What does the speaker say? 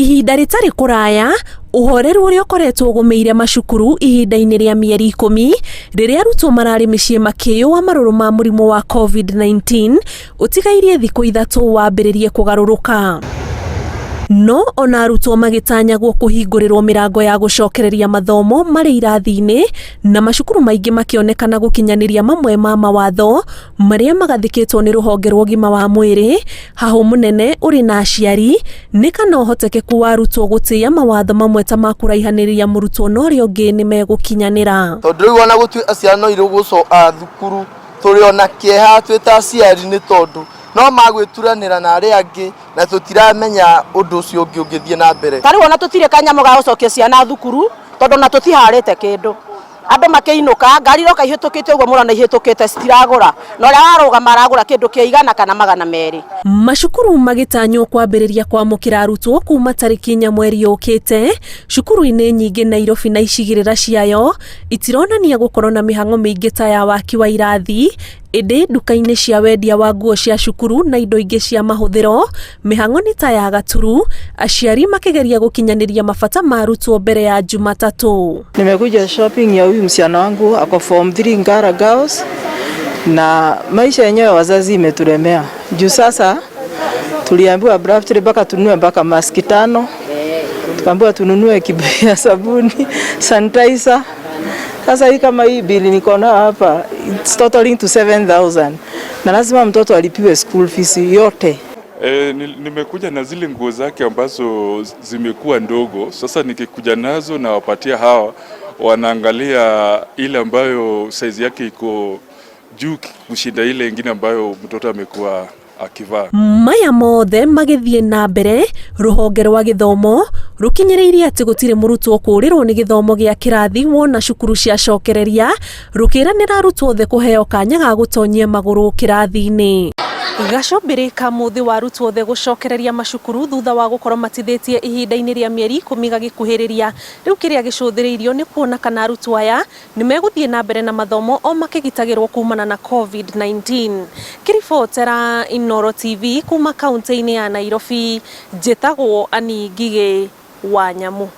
Ihinda ritari kuraya uhoreru uria ukoretwo ugumeire macukuru ihinda-ini ria mieri 10 riria arutwo marari micii makiyua maruru ma murimu wa COVID-19 utigairie thiku 3 wambiririe kugaruruka. No ona arutwo magitanyagwo kuhingurirwo mirango ya gucokereria mathomo mari irathi-ini na macukuru maingi makionekana gukinyaniria mamwe ma mawatho maria magathikitwo ni ruhonge rwa ugima wa mwiri haho munene uri na aciari ni kana uhotekeku wa arutwo gutia mawatho mamwe ta makuraihaniria murutwo no ri ungi ni megukinyanira. Tondu riu ona gutuika ciana iri gucoka thukuru turi ona kieha twita aciari ni tondu no magwituranira na ari angi na tutiramenya undu ucio ungi ungithie na mbere. Tari wona tutire kanyamo ga gucokia ciana thukuru tondu na tutiharite kindu. Andu makiinuka ngari roka ihitukite ugo murona ihitukite citiragura no ria warugama aragura kindu kiigana kana magana meri. Macukuru magitanywo kwambiriria kwamukira arutwo kuma tariki nya mweri yukite. Cukuru-ini nyingi Nairobi na icigirira ciayo itironania gukorwo na mihango miingi ta ya waki wa irathi. Indi duka-ini cia wendia wa nguo cia cukuru na indo ingi cia mahuthiro mihango ni ta ya gaturu, aciari makigeria gukinyaniria mabata ma arutwo mbere ya Jumatatu. Nimekuja shopping ya huyu msichana wangu ako form 3 Ngara Girls, na maisha yenyewe wazazi imeturemea. Juu sasa tuliambiwa braftri mpaka tununue mpaka maski 5, tukaambiwa tununue kibuyu ya sabuni, sanitizer. Sasa hii kama hii bili niko na hapa it's totaling to 7,000 na lazima mtoto alipiwe school fees yote. Nimekuja na zile nguo zake ambazo zimekuwa ndogo. Sasa nikikuja nazo na wapatia hawa wanaangalia ile ambayo size yake iko juu kushinda ile nyingine ambayo mtoto amekuwa akivaa. Maya mothe magithie na mbere ruhonge rwa githomo rukinyiriirie ati gutire murutwo kurirwo ni githomo gia kirathi wona cukuru cia cokereria rukiranira arutwo othe kuheo kanya ga gutonyia maguru kirathi-ini. Gacombirika muthi wa arutwo othe gucokereria macukuru thutha wa gukorwo matithitie ihinda-ini ria mieri 10 gagikuhiriria. Riu kiria gicuthiriirio ni kuona kana arutwo aya ni meguthie na mbere na mathomo o makigitagirwo kumana na COVID-19. Kiribotera Inooro TV kuma kaunti-ini ya Nairobi, njitagwo Ani Ngige Wanyamu.